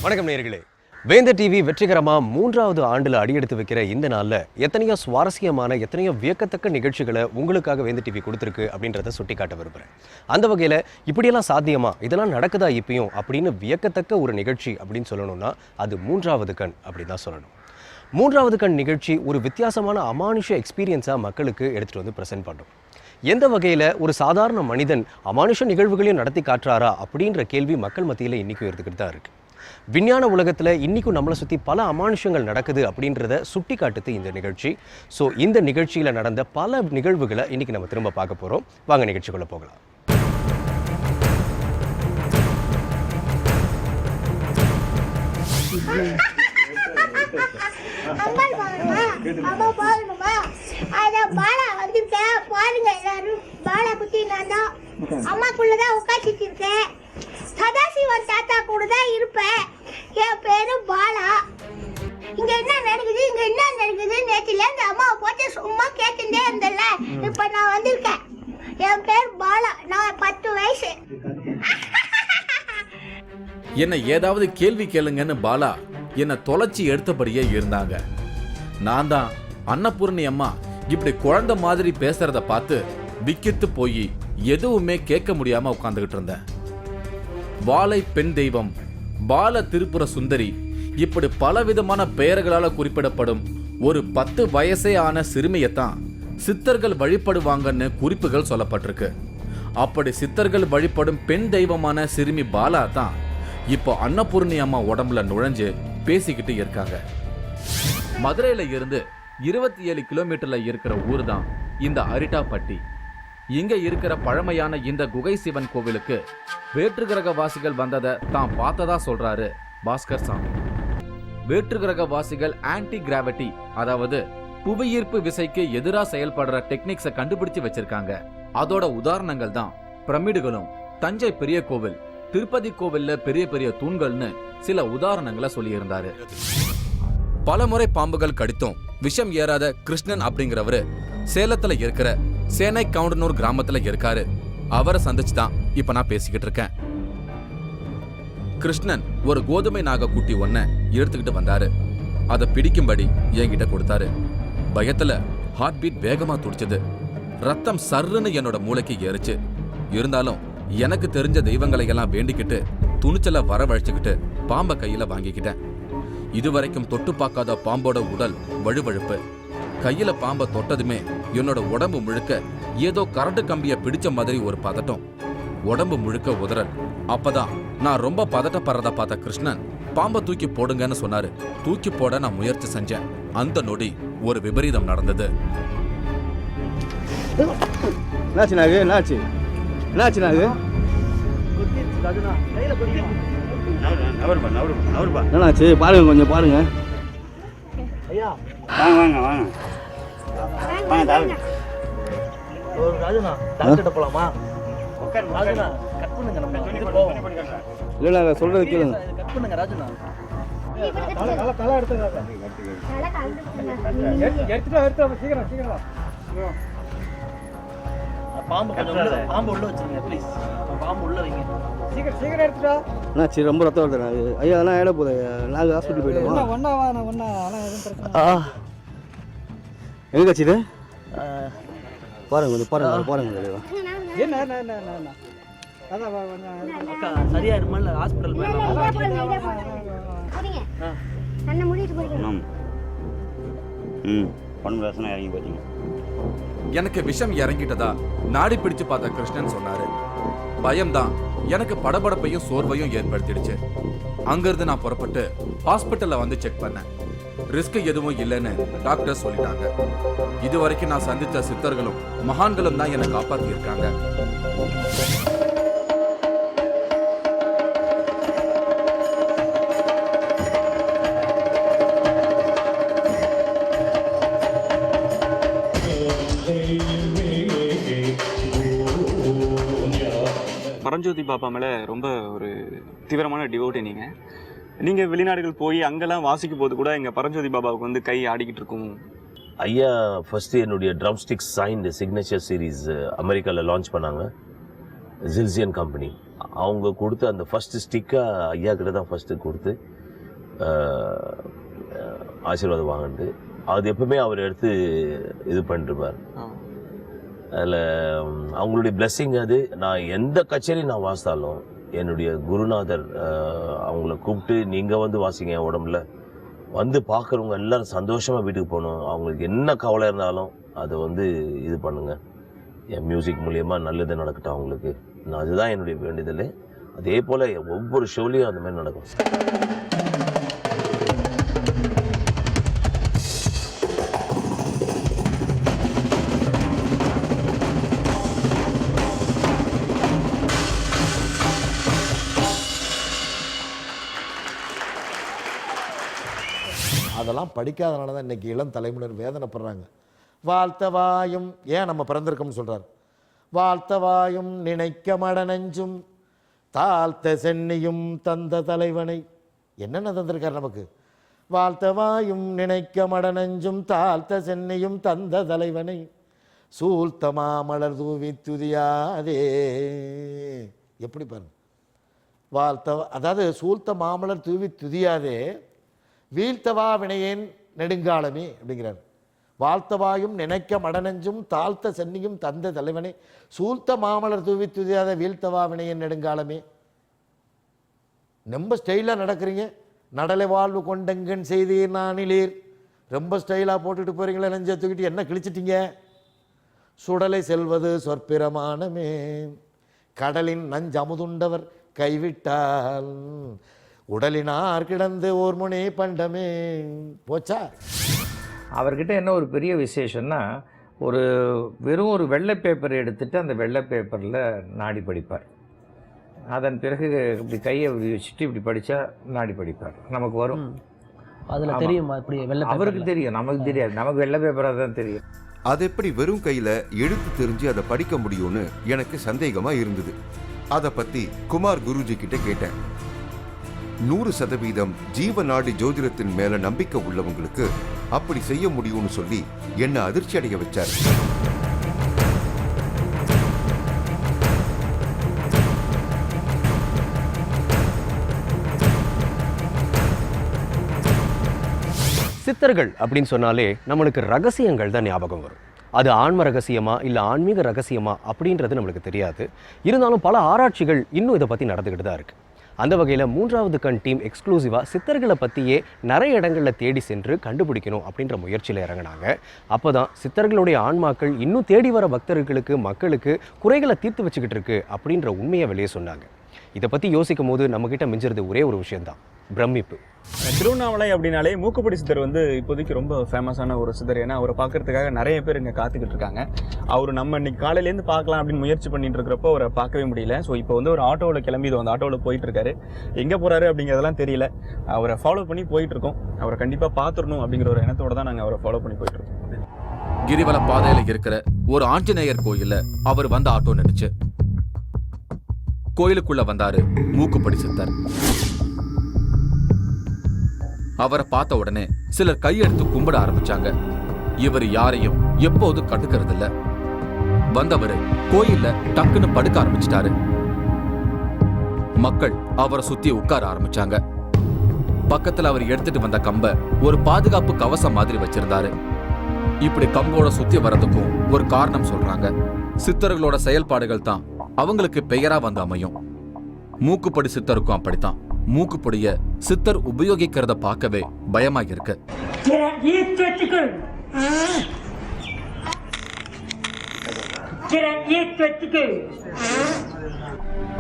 வணக்கம் நேயர்களே. வேந்தர் டிவி வெற்றிகரமாக 3வது ஆண்டில் அடியெடுத்து வைக்கிற இந்த நாளில் எத்தனையோ சுவாரஸ்யமான எத்தனையோ வியக்கத்தக்க நிகழ்ச்சிகளை உங்களுக்காக வேந்தர் டிவி கொடுத்துருக்கு அப்படின்றத சுட்டிக்காட்ட விரும்புகிறேன். அந்த வகையில் இப்படியெல்லாம் சாத்தியமா, இதெல்லாம் நடக்குதா இப்பயும் அப்படின்னு வியக்கத்தக்க ஒரு நிகழ்ச்சி அப்படின்னு சொல்லணும்னா அது 3வது கண் அப்படின்னு தான் சொல்லணும். 3வது கண் நிகழ்ச்சி ஒரு வித்தியாசமான அமானுஷ எக்ஸ்பீரியன்ஸாக மக்களுக்கு எடுத்துகிட்டு வந்து ப்ரெசென்ட் பண்ணுறோம். எந்த வகையில் ஒரு சாதாரண மனிதன் அமானுஷ நிகழ்வுகளையும் நடத்தி காட்டுறாரா அப்படின்ற கேள்வி மக்கள் மத்தியில் இன்றைக்கும் எடுத்துக்கிட்டு தான் இருக்குது. விஞ்ஞான உலகத்தில் இன்றைக்கும் நம்மளை சுற்றி பல அமானுஷங்கள் நடக்குது அப்படின்றத சுட்டி காட்டுது இந்த நிகழ்ச்சி. ஸோ இந்த நிகழ்ச்சியில் நடந்த பல நிகழ்வுகளை இன்றைக்கி நம்ம திரும்ப பார்க்க போகிறோம். வாங்க நிகழ்ச்சிக்குள்ளே போகலாம். அம்மாக்குள்ளதான் உட்காந்துட்டு இருக்கேன். சதாசிவன் தாத்தா கூட தான் இருப்பேன். என் பேரு பாலா. இங்க என்ன நடக்குது நேற்றுல இந்த அம்மாவை போட்டு சும்மா கேட்டுட்டே இருந்தல. இப்ப நான் வந்திருக்கேன். என் பேர் பாலா. நான் 10 வயசு. என்ன ஏதாவது கேள்வி கேளுங்கன்னு பாலா என்ன தொலைச்சி எடுத்தபடியே இருந்தாங்க. நான் தான் அன்னபூர்ணி அம்மா இப்படி குழந்தை மாதிரி பேசுறத பார்த்து விக்கித்து போய் எதுவுமே கேட்க முடியாம உட்கார்ந்துகிட்டு இருந்தேன். வாழை பெண் தெய்வம், பால திரிபுர சுந்தரி, இப்படி பலவிதமான பெயர்களால குறிப்பிடப்படும் ஒரு 10 வயசே ஆன சிறுமியத்தான் சித்தர்கள் வழிபடுவாங்கன்னு குறிப்புகள் சொல்லப்பட்டிருக்கு. அப்படி சித்தர்கள் வழிபடும் பெண் தெய்வமான சிறுமி பாலா தான் இப்போ அன்னபூர்ணி அம்மா உடம்புல நுழைஞ்சு பேசிக்கிட்டு இருக்காங்க. மதுரையில இருந்து 27 கிலோமீட்டர்ல இருக்கிற ஊர் தான் இந்த அரிட்டாப்பட்டி. இங்க இருக்கிற பழமையான இந்த குகை சிவன் கோவிலுக்கு வேற்று கிரக வாசிகள் வந்ததை தான் பார்த்ததா சொல்றாரு பாஸ்கர் சாமி. வேற்று கிரக வாசிகள் ஆன்டி கிராவிட்டி, அதாவது புவியீர்ப்பு விசைக்கு எதிராக செயல்படுற டெக்னிக்ஸை கண்டுபிடிச்சு வச்சிருக்காங்க. அதோட உதாரணங்கள் தான் பிரமிடுகளும், தஞ்சை பெரிய கோவில், திருப்பதி கோவில்ல பெரிய பெரிய தூண்கள்னு சில உதாரணங்களை சொல்லியிருந்தாரு. பலமுறை பாம்புகள் கடித்தும் விஷம் ஏறாத கிருஷ்ணன் அப்படிங்கிறவரு சேலத்துல இருக்கிற சேனை கவுண்டனூர் கிராமத்துல இருக்காரு. அவரை சந்திச்சு தான் இப்ப நான் பேசிக்கிட்டு இருக்கேன். கிருஷ்ணன் ஒரு கோதுமை நாக குட்டி ஒன்ன எடுத்துக்கிட்டு வந்தாரு. அதை பிடிக்கும்படி என்கிட்ட கொடுத்தாரு. பயத்துல ஹார்ட் பீட் வேகமா துடிச்சது. ரத்தம் சர்ருன்னு என்னோட மூளைக்கு ஏறிச்சு. இருந்தாலும் எனக்கு தெரிஞ்ச தெய்வங்களை எல்லாம் வேண்டிக்கிட்டு துணிச்சல வரவழைச்சுக்கிட்டு பாம்பை கையில வாங்கிக்கிட்டேன். இதுவரைக்கும் தொட்டு பார்க்காத பாம்போட உடல் வழுவழுப்பு. கையில பாம்பை தொட்டதுமே என்னோட உடம்பு முழுக்க ஏதோ கரண்ட் கம்பிய பிடிச்ச மாதிரி ஒரு பதட்டம், உடம்பு முழுக்க உதறல். அப்பதான் நான் ரொம்ப பதட்டப்படுறத பார்த்த கிருஷ்ணன் பாம்பை தூக்கி போடுங்கன்னு சொன்னாரு. தூக்கி போட நான் முயற்சி செஞ்சேன். அந்த நொடி ஒரு விபரீதம் நடந்தது. பாருங்க, கொஞ்சம் பாருங்க. வாங்க இல்ல சொல்றது கேளுங்க. பாம்பு உள்ள வச்சிருங்க ப்ளீஸ். பாம்பு உள்ள வைங்க. சீக்கிரம் எடுத்துடா. சரி, ரொம்ப ரத்தம் வருது. ஐயா அதெல்லாம் ஏட போகுது. நாங்கள் ஹாஸ்பிட்டல் போயிட்டோமா? எங்க கட்சி இது? பாருங்க கொஞ்சம் பாருங்க. அக்கா சரியா இருமல்ல, ஹாஸ்பிட்டல் போயிடலாம். இறங்கி போயிட்டீங்க. எனக்கு விஷம் இறங்கிட்டதா நாடி பிடிச்சு பார்த்த கிருஷ்ணன் சொன்னாரு. பயம்தான் எனக்கு படபடப்பையும் சோர்வையும் ஏற்படுத்திடுச்சு. அங்கிருந்து நான் புறப்பட்டு ஹாஸ்பிட்டல்ல வந்து செக் பண்ணேன். ரிஸ்க் எதுவும் இல்லைன்னு டாக்டர் சொல்லிட்டாங்க. இதுவரைக்கும் நான் சந்திச்ச சித்தர்களும் மகான்களும் தான் என்னை காப்பாத்தி இருக்காங்க. பரஞ்சோதி பாபா மேலே ரொம்ப ஒரு தீவிரமான டிவோட்டி. நீங்கள் வெளிநாடுகள் போய் அங்கெல்லாம் வாசிக்கும் போது கூட எங்கள் பரஞ்சோதி பாபாவுக்கு வந்து கை ஆடிக்கிட்டு இருக்கும். ஐயா ஃபஸ்ட்டு என்னுடைய drum sticks signed signature series அமெரிக்காவில் லான்ச் பண்ணாங்க. ஜில்சியன் கம்பெனி அவங்க கொடுத்து அந்த ஃபஸ்ட்டு ஸ்டிக்கை ஐயா கிட்ட தான் ஃபஸ்ட்டு கொடுத்து ஆசீர்வாதம் வாங்கிட்டு அது எப்பவுமே அவர் எடுத்து இது பண்ணிருப்பார். அதில் அவங்களுடைய பிளெஸ்ஸிங் அது. நான் எந்த கச்சேரி நான் வாசித்தாலும் என்னுடைய குருநாதர் அவங்கள கூப்பிட்டு நீங்கள் வந்து வாசிங்க, என் உடம்புல வந்து பார்க்குறவங்க எல்லோரும் சந்தோஷமாக வீட்டுக்கு போகணும், அவங்களுக்கு என்ன கவலை இருந்தாலும் அதை வந்து இது பண்ணுங்கள், என் மியூசிக் மூலயமா நல்லது நடக்கட்டும் அவங்களுக்கு. நான் அதுதான் என்னுடைய வேண்டுதல். அதே போல் ஒவ்வொரு ஷோலையும் அந்த மாதிரி நடக்கும். அதெல்லாம் படிக்காதனால தான் இன்றைக்கி இளம் தலைமுறையினர் வேதனைப்படுறாங்க. வாழ்த்தவாயும் ஏன் நம்ம பிறந்திருக்கோம்னு சொல்கிறார். வாழ்த்தவாயும் நினைக்க மடநெஞ்சும் தாழ்த்த சென்னியும் தந்த தலைவனை. என்னென்ன தந்திருக்கார் நமக்கு? வாழ்த்தவாயும் நினைக்க மடநெஞ்சும் தாழ்த்த சென்னியும் தந்த தலைவனை சூழ்த்த மாமலர் தூவி துதியாதே. எப்படி பாருங்க, வாழ்த்த அதாவது சூழ்த்த மாமலர் தூவி துதியாதே வீழ்த்தவா வினையேன் நெடுங்காலமே அப்படிங்கிறார். வாழ்த்தவாயும் நினைக்க மடநெஞ்சும் தாழ்த்த சென்னியும் தந்த தலைவனை சூழ்த்த மாமலர் தூவி துதியாத வீழ்த்தவா வினையேன் நெடுங்காலமே. ரொம்ப ஸ்டைலாக நடக்கிறீங்க. நடலை வாழ்வு கொண்டங்கன் செய்தீர் நானிலீர். ரொம்ப ஸ்டைலாக போட்டுட்டு போகிறீங்களே, நெஞ்சை தூக்கிட்டு என்ன கிழிச்சிட்டீங்க? சுடலை செல்வது சொற்பிரமானமே கடலின் நஞ்சமுதுண்டவர் கைவிட்டால் உடலினார் கிடந்து ஓர் முனே பண்டமே. போச்சா? அவர்கிட்ட என்ன ஒரு பெரிய விசேஷம்னா, வெறும் ஒரு வெள்ளை பேப்பரை எடுத்துட்டு அந்த வெள்ளை பேப்பரில் நாடி படிப்பார். அதன் பிறகு இப்படி கையை வச்சுட்டு இப்படி படித்தா நாடி படிப்பார். நமக்கு வரும். அதில் தெரியுமா இப்படி வெள்ளை? அவருக்கு தெரியும், நமக்கு தெரியாது. நமக்கு வெள்ளை பேப்பராக தான் தெரியும். அது எப்படி வெறும் கையில் எழுத்து தெரிஞ்சு அதை படிக்க முடியும்னு எனக்கு சந்தேகமாக இருந்தது. அதை பற்றி குமார் குருஜி கிட்ட கேட்டேன். 100% ஜீவநாடி ஜோதிடத்தின் மேல நம்பிக்கை உள்ளவங்களுக்கு அப்படி செய்ய முடியும்னு சொல்லி என்ன அதிர்ச்சி அடைய வச்சார். சித்தர்கள் அப்படின்னு சொன்னாலே நம்மளுக்கு ரகசியங்கள் தான் ஞாபகம் வரும். அது ஆன்ம ரகசியமா இல்லை ஆன்மீக ரகசியமா அப்படின்றது நம்மளுக்கு தெரியாது. இருந்தாலும் பல ஆராய்ச்சிகள் இன்னும் இதை பற்றி நடந்துக்கிட்டு தான் இருக்குது. அந்த வகையில் 3வது கண் டீம் எக்ஸ்க்ளூசிவாக சித்தர்களை பற்றியே நிறைய இடங்களில் தேடி சென்று கண்டுபிடிக்கணும் அப்படின்ற முயற்சியில் இறங்கினாங்க. அப்போ தான் சித்தர்களுடைய ஆன்மாக்கள் இன்னும் தேடி வர பக்தர்களுக்கு மக்களுக்கு குறைகளை தீர்த்து வச்சுக்கிட்டு இருக்கு அப்படின்ற உண்மையை வெளியே சொன்னாங்க. இதை பற்றி யோசிக்கும் போது நம்மக்கிட்ட மிஞ்சிறது ஒரே ஒரு விஷயம்தான், பிரமிப்பு. திருவண்ணாமலை அப்படின்னாலே மூக்குப்படி சித்தர் வந்து இப்போதைக்கு ரொம்ப ஃபேமஸான ஒரு சித்தர். ஏன்னா அவரை பார்க்கறதுக்காக நிறைய பேர் இங்கே காத்துக்கிட்டு இருக்காங்க. அவர் நம்ம இன்னைக்கு காலையிலேருந்து பார்க்கலாம் அப்படின்னு முயற்சி பண்ணிட்டு இருக்கிறப்போ அவரை பார்க்கவே முடியல. ஸோ இப்போ வந்து ஒரு ஆட்டோவில் கிளம்பி அந்த ஆட்டோவில் போயிட்டு இருக்காரு. எங்கே போகிறாரு அப்படிங்கிறதெல்லாம் தெரியல. அவரை ஃபாலோ பண்ணி போயிட்டு இருக்கோம். அவரை கண்டிப்பாக பார்த்துடணும் அப்படிங்கிற ஒரு எண்ணத்தோட தான் நாங்கள் அவரை ஃபாலோ பண்ணி போயிட்டு இருக்கோம். கிரிவல பாதையில இருக்கிற ஒரு ஆஞ்சநேயர் கோயில்ல அவர் வந்த ஆட்டோ நின்னுச்சு. கோயிலுக்குள்ள வந்தாரு மூக்குப்படி சித்தர். அவரை பார்த்த உடனே சிலர் கையெடுத்து கும்பிட ஆரம்பிச்சாங்க. இவர் யாரையும் எப்போதும் கண்டுக்கிறது இல்ல. வந்தவரு கோயில்ல டக்குன்னு படுக்க ஆரம்பிச்சிட்டாரு. மக்கள் அவரை சுத்தி உட்கார ஆரம்பிச்சாங்க. பக்கத்துல அவர் எடுத்துட்டு வந்த கம்ப ஒரு பாதுகாப்பு கவசம் மாதிரி வச்சிருந்தாரு. இப்படி கம்போட சுத்தி வர்றதுக்கும் ஒரு காரணம் சொல்றாங்க. சித்தர்களோட செயல்பாடுகள் தான் அவங்களுக்கு பெயரா வந்து அமையும். மூக்குப்படி சித்தருக்கும் அப்படித்தான். மூக்குப்பொடிய சித்தர் உபயோகிக்கிறத பார்க்கவே பயமா இருக்கு.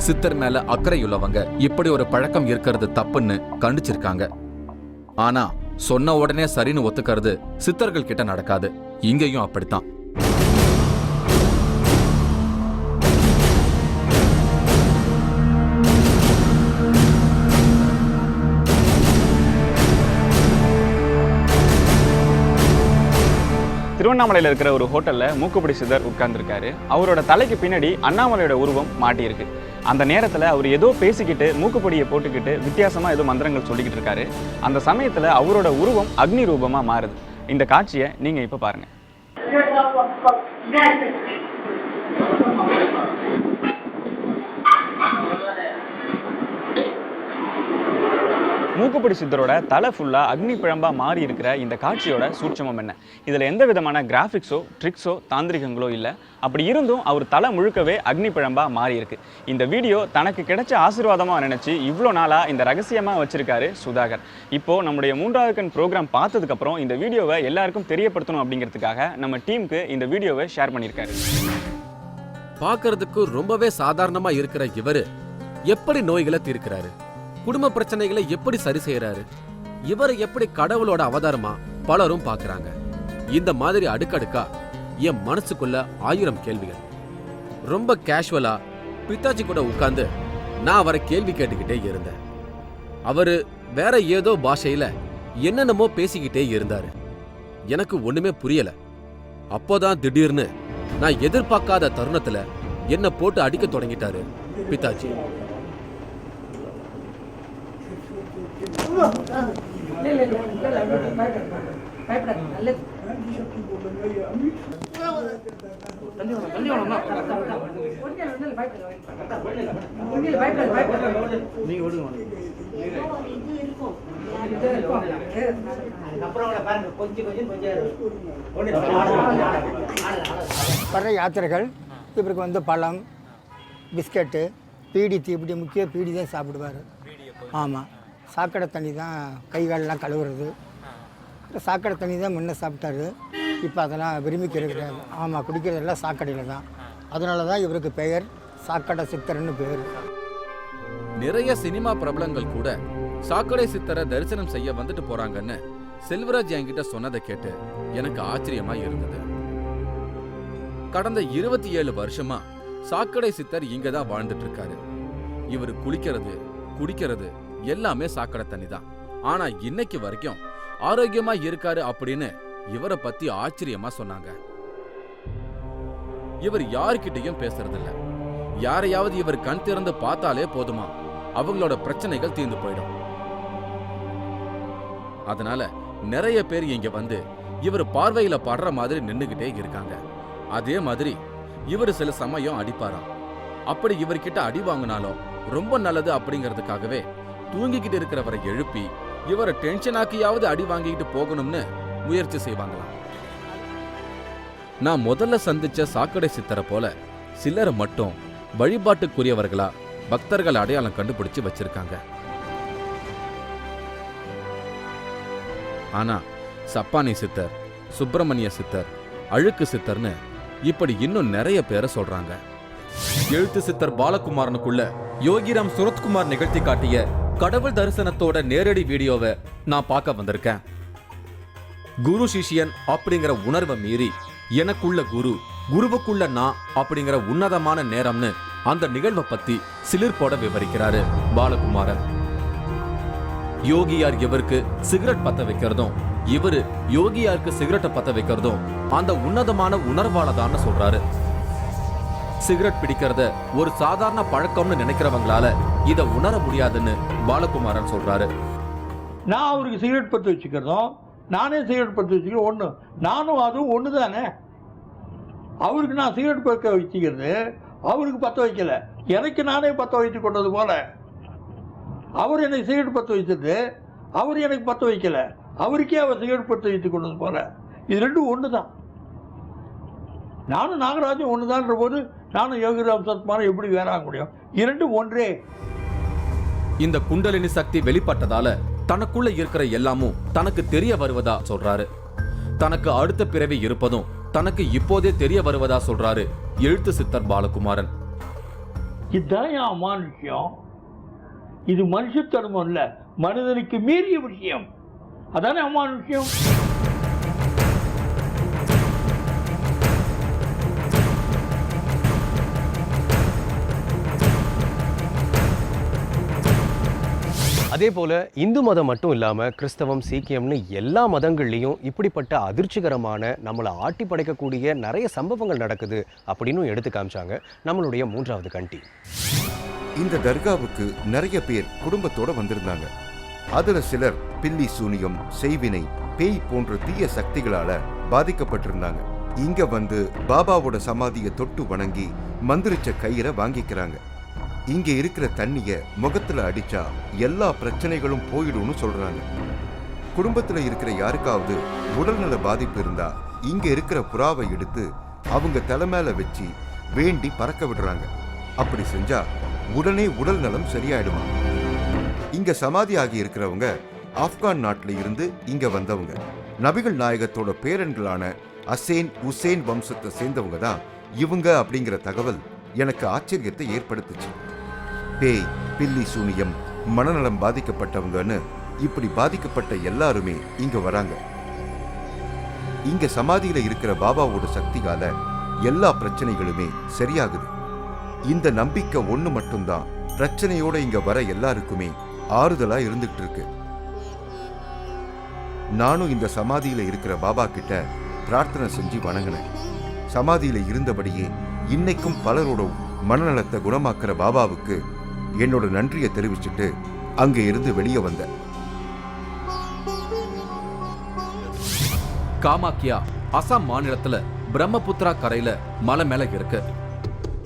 சித்தர் மேல அக்கறையுள்ளவங்க இப்படி ஒரு பழக்கம் இருக்கிறது தப்புன்னு கண்டிச்சிருக்காங்க. ஆனா சொன்ன உடனே சரின்னு ஒத்துக்கிறது சித்தர்கள் கிட்ட நடக்காது. இங்கேயும் அப்படித்தான். திருவண்ணாமலையில் இருக்கிற ஒரு ஹோட்டலில் மூக்குப்படி சித்தர் உட்கார்ந்துருக்காரு. அவரோட தலைக்கு பின்னாடி அண்ணாமலையோட உருவம் மாட்டியிருக்கு. அந்த நேரத்தில் அவர் ஏதோ பேசிக்கிட்டு மூக்குப்படியை போட்டுக்கிட்டு வித்தியாசமாக ஏதோ மந்திரங்கள் சொல்லிக்கிட்டு இருக்காரு. அந்த சமயத்தில் அவரோட உருவம் அக்னி ரூபமாக மாறுது. இந்த காட்சியை நீங்கள் இப்போ பாருங்கள். மூக்குப்பிடி சித்தரோட தலை ஃபுல்லாக அக்னி பிழம்பா மாறி இருக்கிற இந்த காட்சியோட சூட்சமம் என்ன? இதில் எந்த விதமான கிராஃபிக்ஸோ ட்ரிக்ஸோ தாந்திரிகங்களோ இல்லை. அப்படி இருந்தும் அவர் தலை முழுக்கவே அக்னி பிழம்பா மாறி இருக்கு. இந்த வீடியோ தனக்கு கிடைச்ச ஆசீர்வாதமாக நினச்சி இவ்வளோ நாளாக இந்த ரகசியமாக வச்சிருக்காரு சுதாகர். இப்போது நம்முடைய 3வது கண் ப்ரோக்ராம் பார்த்ததுக்கப்புறம் இந்த வீடியோவை எல்லாருக்கும் தெரியப்படுத்தணும் அப்படிங்கிறதுக்காக நம்ம டீமுக்கு இந்த வீடியோவை ஷேர் பண்ணியிருக்காரு. பார்க்கறதுக்கு ரொம்பவே சாதாரணமா இருக்கிற இவரு எப்படி நோய்களை தீர்க்கிறாரு, குடும்ப பிரச்சனைகளை எப்படி சரி செய்யறாரு, இவரை எப்படி கடவுளோட அவதாரமா பலரும் பார்க்கறாங்க. இந்த மாதிரி அடுக்கடுக்கா என் மனசுக்குள்ள 1000 கேள்விகள். ரொம்ப கேஷுவலா பித்தாச்சி கூட உட்கார்ந்து நான் அவரை கேள்வி கேட்டுக்கிட்டே இருந்தேன். அவரு வேற ஏதோ பாஷையில என்னென்னமோ பேசிக்கிட்டே இருந்தாரு. எனக்கு ஒண்ணுமே புரியல. அப்போதான் திடீர்னு நான் எதிர்பார்க்காத தருணத்துல என்ன போட்டு அடிக்க தொடங்கிட்டாரு பித்தாச்சி. வர்ற யாத்திரைகள் இவருக்கு வந்து பழம், பிஸ்கட்டு, பீடி, தீப்பிடி, முக்கிய பீடி தான் சாப்பிடுவார். ஆமாம், சாக்கடை தண்ணி தான் கை காலெலாம் கழுவுறது. சாக்கடை தண்ணி தான் முன்ன சாப்பிட்டாரு. இப்போ அதெல்லாம் விரும்பிக்கிறது கிடையாது. ஆமாம், குடிக்கிறதெல்லாம் சாக்கடையில் தான். அதனால தான் இவருக்கு பெயர் சாக்கடை சித்தர்னு பேர். நிறைய சினிமா பிரபலங்கள் கூட சாக்கடை சித்தரை தரிசனம் செய்ய வந்துட்டு போறாங்கன்னு செல்வராஜ் என்கிட்ட சொன்னதை கேட்டு எனக்கு ஆச்சரியமா இருந்தது. கடந்த 27 வருஷமா சாக்கடை சித்தர் இங்க தான் வாழ்ந்துட்டு இருக்காரு. இவர் குளிக்கிறது, குடிக்கிறது எல்லாமே சாக்கடை தண்ணி தான். ஆனா இன்னைக்கு வரைக்கும் ஆரோக்கியமா இருக்காரு அப்படின்னு இவரை பத்தி ஆச்சரியமா சொன்னாங்க. இவர் யார்கிட்டையும் பேசுறதில்ல. யாரையாவது இவர் கண் திறந்து பார்த்தாலே போதுமா அவங்களோட பிரச்சனைகள் தீர்ந்து போயிடும். அதனால நிறைய பேர் இங்க வந்து இவர் பார்வையில படுற மாதிரி நின்னுகிட்டே இருக்காங்க. அதே மாதிரி இவர் சில சமயம் அடிப்பாராம். அப்படி இவர்கிட்ட அடி வாங்கினாலும் ரொம்ப நல்லது அப்படிங்கிறதுக்காகவே தூங்கிக்கிட்டு இருக்கிறவரை எழுப்பி இவரை டென்ஷன் ஆக்கியாவது அடி வாங்கிக்கிட்டு போகணும்னு முயற்சி செய்வாங்களாம். நான் முதல்ல சந்திச்ச சாக்கடை சித்தரை போல சிலரை மட்டும் வழிபாட்டுக்குரியவர்களா பக்தர்கள் அடையாளம் கண்டுபிடிச்சு வச்சிருக்காங்க. ஆனா சப்பானி சித்தர், சுப்பிரமணிய சித்தர், அழுக்கு சித்தர்னு இப்படி இன்னும் நிறைய பேரை சொல்றாங்க. எழுத்து சித்தர் பாலகுமாரனுக்குள்ள யோகிராம் சுரத்குமார் நிகழ்த்தி காட்டிய கடவுள் தரிசனத்தோட நேரடி வீடியோவை நான் பார்க்க வந்திருக்கேன். குரு சிஷியன் அப்படிங்கிற உணர்வை மீறி எனக்குள்ள குரு, குருவுக்குள்ள நான் அப்படிங்கிற உன்னதமான நேரம்னு அந்த நிகழ்வை பத்தி சிலிர்ப்போட விவரிக்கிறாரு பாலகுமாரன். யோகியார் இவருக்கு சிகரெட் பத்த வைக்கிறதும் இவரு யோகியாருக்கு சிகரெட்டை பத்த வைக்கிறதும் அந்த உன்னதமான உணர்வாலதான்னு சொல்றாரு. சிகரெட் பிடிக்கிறத ஒரு சாதாரண பழக்கம்னு நினைக்கிறவங்களால இதை உணர முடியாதுன்னு பாலகுமாரன் சொல்றாரு. நான் அவருக்கு சிகரெட் பற்ற வச்சுக்கிறதும் நானே சிகரெட் பற்ற வச்சுக்கிறேன் ஒன்று. நானும் அதுவும் ஒன்று தானே. அவருக்கு நான் சிகரெட் பற்ற வச்சுக்கிறது அவருக்கு பற்ற வைக்கல, எனக்கு நானே பற்ற வைத்து கொண்டது போல. அவர் எனக்கு சிகரெட் பற்ற வைத்தது அவர் எனக்கு பற்ற வைக்கல, அவருக்கே அவர் சிகரெட் பற்ற வைத்து கொண்டது போல. இது ரெண்டும் ஒன்று தான். நானும் நாகராஜும் ஒன்று தான்ற போது நானும் யோகிராம் சத்குமாரும் எப்படி வேறாக முடியும்? இரண்டும் ஒன்றே. இந்த குண்டலினி சக்தி வெளிப்பட்டதால தனக்குள்ள இருக்கிற எல்லாமும் தனக்கு தெரிய வருவதா சொல்றாரு. தனக்கு அடுத்த பிறவி இருப்பதும் தனக்கு இப்போதே தெரிய வருவதா சொல்றாரு எழுத்து சித்தர் பாலகுமாரன். இதுதான் அமானுஷ்யம். இது மனுஷத்தன்மை இல்ல, மனிதனுக்கு மீறிய விஷயம். அதானே அமானுஷ்யம். அதே போல இந்து மதம் மட்டும் இல்லாமல் கிறிஸ்தவம், சீக்கியம்னு எல்லா மதங்கள்லையும் இப்படிப்பட்ட அதிர்ச்சிகரமான நம்மளை ஆட்டி படைக்கக்கூடிய நிறைய சம்பவங்கள் நடக்குது அப்படின்னு எடுத்து காமிச்சாங்க நம்மளுடைய 3வது கண் டீம். இந்த தர்காவுக்கு நிறைய பேர் குடும்பத்தோட வந்திருந்தாங்க. அதுல சிலர் பில்லி சூனியம், செய்வினை, பேய் போன்ற தீய சக்திகளால பாதிக்கப்பட்டிருந்தாங்க. இங்க வந்து பாபாவோட சமாதியை தொட்டு வணங்கி மந்திரிச்ச கயிறை வாங்கிக்கிறாங்க. இங்க இருக்கிற தண்ணிய முகத்துல அடிச்சா எல்லா பிரச்சனைகளும் போயிடும்னு சொல்றாங்க. குடும்பத்துல இருக்கிற யாருக்காவது உடல்நல பாதிப்பு இருந்தா இங்க இருக்கிற புறாவை எடுத்து அவங்க தலை மேல வச்சு வேண்டி பறக்க விடுறாங்க. அப்படி செஞ்சா உடனே உடல் நலம் சரியாயிடுமா. இங்க சமாதி ஆகி இருக்கிறவங்க ஆப்கான் நாட்டில இருந்து இங்க வந்தவங்க. நபிகள் நாயகத்தோட பேரன்களான அசேன் உசேன் வம்சத்தை சேர்ந்தவங்க தான் இவங்க அப்படிங்கிற தகவல் எனக்கு ஆச்சரியத்தை ஏற்படுத்துச்சு. பேய், பில்லி சூனியம், மனநலம் பாதிக்கப்பட்டவங்கன்னு இப்படி பாதிக்கப்பட்ட எல்லாருமே இங்க வராங்க. இங்க சமாதியில இருக்கிற பாபாவோட சக்தியால எல்லா பிரச்சனைகளுமே சரியாகுது. இந்த நம்பிக்கை ஒண்ணு மட்டும்தான் பிரச்சனையோட இங்க வர எல்லாருக்குமே ஆறுதலா இருந்துகிட்டு இருக்கு. நானும் இந்த சமாதியில இருக்கிற பாபா கிட்ட பிரார்த்தனை செஞ்சு வணங்கினேன். சமாதியில இருந்தபடியே இன்னைக்கும் பலரோட மனநலத்தை குணமாக்குற பாபாவுக்கு என்னோட நன்றியை தெரிவிச்சுட்டு அங்க இருந்து வெளியே வந்தேன். காமாக்கியா அசாம் மாநிலத்துல பிரம்மபுத்திரா கரையில மலை மேல இருக்கு.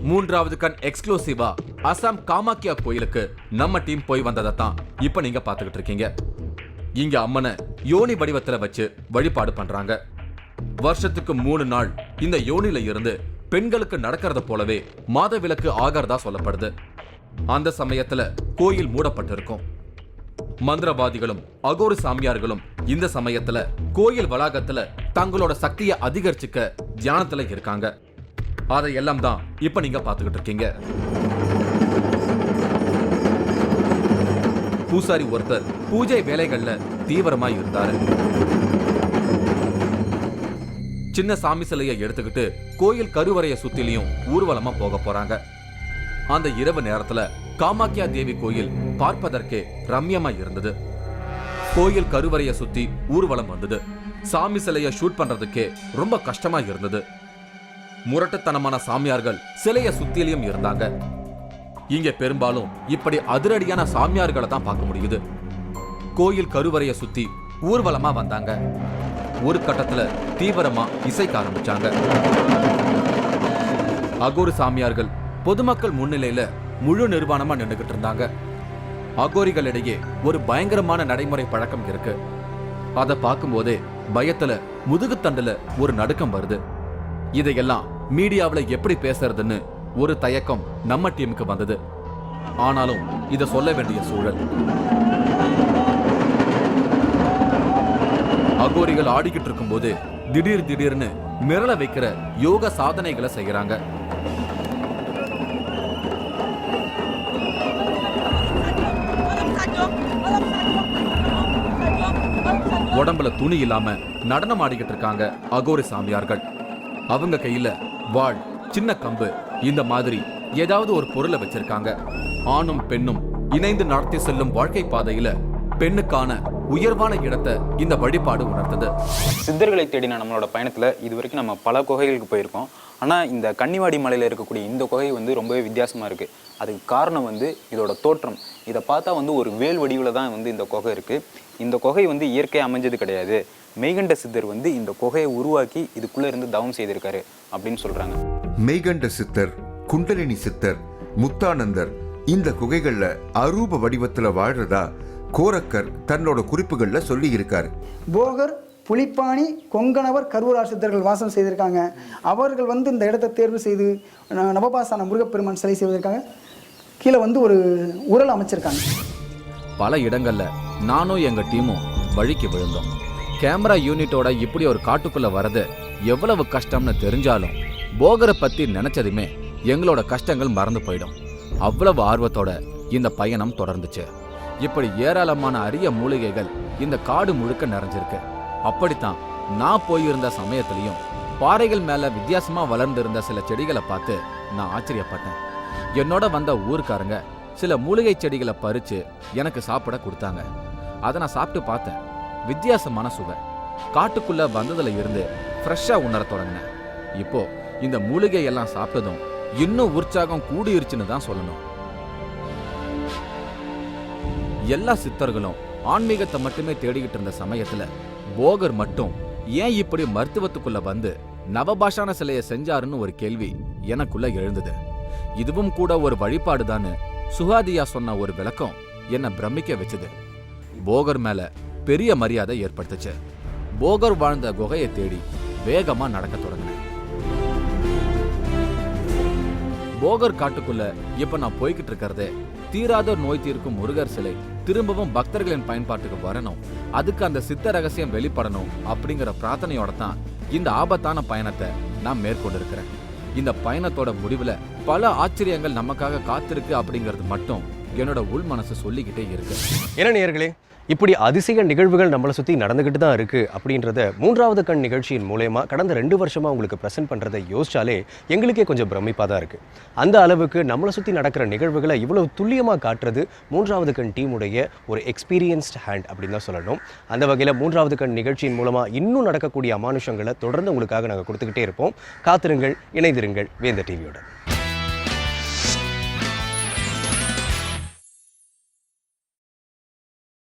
3வது கண் எக்ஸ்க்ளூசிவா அசாம் காமாக்கியா கோயிலுக்கு நம்ம டீம் போய் வந்ததை தான் இப்ப நீங்க பாத்துக்கிட்டு இருக்கீங்க. இங்க அம்மனை யோனி வடிவத்துல வச்சு வழிபாடு பண்றாங்க. வருஷத்துக்கு 3 நாள் இந்த யோனில இருந்து பெண்களுக்கு நடக்கிறத போலவே மாதவிலக்கு ஆகிறதா சொல்லப்படுது. அந்த சமயத்துல கோயில் மூடப்பட்டிருக்கும். மந்திரவாதிகளும் அகோரி சாமியார்களும் இந்த சமயத்துல கோயில் வளாகத்துல தங்களோட சக்தியை அதிகரிச்சுக்க தியானத்துல இருக்காங்க. அதையெல்லாம் தான் இப்ப நீங்க பாத்துக்கிட்டு இருக்கீங்க. பூசாரி ஒருத்தர் பூஜை வேலைகள்ல தீவிரமா இருந்தாரு. சின்ன சாமி சிலையை எடுத்துக்கிட்டு கோயில் கருவறைய சுத்திலையும் ஊர்வலமா போக போறாங்க. அந்த இரவு நேரத்துல காமாக்கியா தேவி கோயில் பார்ப்பதற்கே ரம்யமா இருந்தது. கோயில் கருவறைய சுத்தி ஊர்வலம் வந்தது. சாமி சிலைய ஷூட் பண்றதுக்கே ரொம்ப கஷ்டமா இருந்தது. முரட்டுத்தனமான சாமியார்கள் சிலைய சுத்திலையும் இருந்தாங்க. இங்க பெரும்பாலும் இப்படி அதிரடியான சாமியார்களை தான் பார்க்க முடியுது. கோயில் கருவறைய சுத்தி ஊர்வலமா வந்தாங்க. ஒரு கட்டத்துல தீவிரமா இசைக்க ஆரம்பிச்சாங்க. அகோரி சாமியார்கள் பொதுமக்கள் முன்னிலையில முழு நிர்வாணமா நின்றுகிட்டு இருந்தாங்க. அகோரிகளிடையே ஒரு பயங்கரமான நடைமுறை பழக்கம் இருக்கு. அதை பார்க்கும்போதே பயத்துல முதுகுத்தண்டுல ஒரு நடுக்கம் வருது. இதையெல்லாம் மீடியாவில் எப்படி பேசுறதுன்னு ஒரு தயக்கம் நம்ம டீமுக்கு வந்தது. ஆனாலும் இதை சொல்ல வேண்டிய சூழல். அகோரிகள் ஆடிக்கிட்டு இருக்கும்போது திடீர்னு மிரள வைக்கிற யோக சாதனைகளை செய்யறாங்க. உடம்புல துணி இல்லாம நடனம் ஆடிக்கிட்டு இருக்காங்க அகோரி சாமியார்கள். அவங்க கையில வாள், சின்ன கம்பு, இந்த மாதிரி ஏதாவது ஒரு பொருளை வச்சிருக்காங்க. ஆணும் பெண்ணும் இணைந்து நடத்தி செல்லும் வாழ்க்கை பாதையில பெண்ணுக்கான உயர்வான இடத்தை இந்த வழிபாடு உணர்த்தது. சித்தர்களை தேடின நம்மளோட பயணத்துல இது வரைக்கும் நம்ம பல குகைகளுக்கு போயிருக்கோம். ஆனா இந்த கன்னிவாடி மலையில இருக்கக்கூடிய இந்த குகை ரொம்பவே வித்தியாசமா இருக்கு. அதுக்கு காரணம் இதோட தோற்றம். இதை பார்த்தா ஒரு வேல் வடிவில் தான் இந்த குகை இருக்கு. இந்த குகை இயற்கையாக அமைஞ்சது கிடையாது. மெய்கண்ட சித்தர் இந்த குகையை உருவாக்கி இதுக்குள்ள இருந்து தவம் செய்திருக்காரு அப்படின்னு சொல்றாங்க. மெய்கண்ட சித்தர், குண்டலினி சித்தர், முத்தானந்தர் இந்த குகைகள்ல அரூப வடிவத்துல வாழ்றதா கோரக்கர் தன்னோட குறிப்புகள்ல சொல்லி இருக்காரு. போகர், புலிப்பாணி, கொங்கணவர், கருவூரார் சித்தர்கள் வாசம் செய்திருக்காங்க. அவர்கள் இந்த இடத்தை தேர்வு செய்து நவபாசான முருகப்பெருமான் சிலை செய்வதற்காக கீழே ஒரு உரல் அமைச்சிருக்காங்க. பல இடங்கள்ல நானும் எங்க டீமும் வழிக்கு விழுந்தோம். கேமரா யூனிட்டோட இப்படி ஒரு காட்டுக்குள்ள வரது எவ்வளவு கஷ்டம்னு தெரிஞ்சாலும் போகரை பத்தி நினைச்சதுமே எங்களோட கஷ்டங்கள் மறந்து போயிடும். அவ்வளவு ஆர்வத்தோட இந்த பயணம் தொடர்ந்துச்சு. இப்படி ஏராளமான அரிய மூலிகைகள் இந்த காடு முழுக்க நிறைஞ்சிருக்கு. அப்படித்தான் நான் போயிருந்த சமயத்திலையும் பாறைகள் மேல வித்தியாசமா வளர்ந்திருந்த சில செடிகளை பார்த்து நான் ஆச்சரியப்பட்டேன். என்னோட வந்த ஊருக்காரங்க சில மூலிகை செடிகளை பறிச்சு எனக்கு சாப்பிட கொடுத்தாங்க. அதை நான் சாப்பிட்டு பார்த்தேன். வித்தியாசமான சுவை. காட்டுக்குள்ள வந்ததுல இருந்து ஃப்ரெஷ்ஷா உணர தொடங்கினேன். இப்போ இந்த மூலிகை எல்லாம் சாப்பிட்டதும் இன்னும் உற்சாகம் கூடிருச்சுன்னு தான் சொல்லணும். எல்லா சித்தர்களும் ஆன்மீகத்தை மட்டுமே தேடிக்கிட்டு இருந்த சமயத்துல போகர் மட்டும் ஏன் இப்படி மருத்துவத்துக்குள்ள வந்து நவபாஷான சிலையை செஞ்சாருன்னு ஒரு கேள்வி எனக்குள்ள எழுந்தது. இதுவும் கூட ஒரு வழிபாடுதான்னு சுகாதியா சொன்ன ஒரு விளக்கம் என்ன பிரமிக்க வச்சது. போகர் மேல பெரிய மரியாதை ஏற்படுத்துச்சு. போகர் வாழ்ந்த குகையை தேடி வேகமா நடக்க தொடங்கினேன். போகர் காட்டுக்குள்ள இப்ப நான் போய்கிட்டு இருக்கிறதே தீராத நோய் தீர்க்கும் முருகர் சிலை திரும்பவும் பக்தர்களின் பயன்பாட்டுக்கு வரணும், அதுக்கு அந்த சித்த ரகசியம் வெளிப்படணும் அப்படிங்கிற பிரார்த்தனையோட தான் இந்த ஆபத்தான பயணத்தை நான் மேற்கொண்டிருக்கிறேன். இந்த பயணத்தோட முடிவுல பல ஆச்சரியங்கள் நமக்காக காத்திருக்கு அப்படிங்கிறது மட்டும் என்னோட உள் மனசு சொல்லிக்கிட்டே இருக்கு. என்ன நேயர்களே, இப்படி அதிசய நிகழ்வுகள் நம்மளை சுற்றி நடந்துக்கிட்டு தான் இருக்குது அப்படின்றத மூன்றாவது கண் நிகழ்ச்சியின் மூலயமா கடந்த 2 வருஷமாக உங்களுக்கு ப்ரெசென்ட் பண்ணுறதை யோசிச்சாலே எங்களுக்கே கொஞ்சம் பிரமிப்பாக தான் இருக்குது. அந்த அளவுக்கு நம்மளை சுற்றி நடக்கிற நிகழ்வுகளை இவ்வளவு துல்லியமாக காட்டுறது மூன்றாவது கண் டீமுடைய ஒரு எக்ஸ்பீரியன்ஸ்ட் ஹேண்ட் அப்படின்னு தான் சொல்லணும். அந்த வகையில் மூன்றாவது கண் நிகழ்ச்சியின் மூலமாக இன்னும் நடக்கக்கூடிய அமானுஷங்களை தொடர்ந்து உங்களுக்காக நாங்கள் கொடுத்துக்கிட்டே இருப்போம். காத்திருங்கள், இணைந்திருங்கள் வேந்தர் டிவியோட.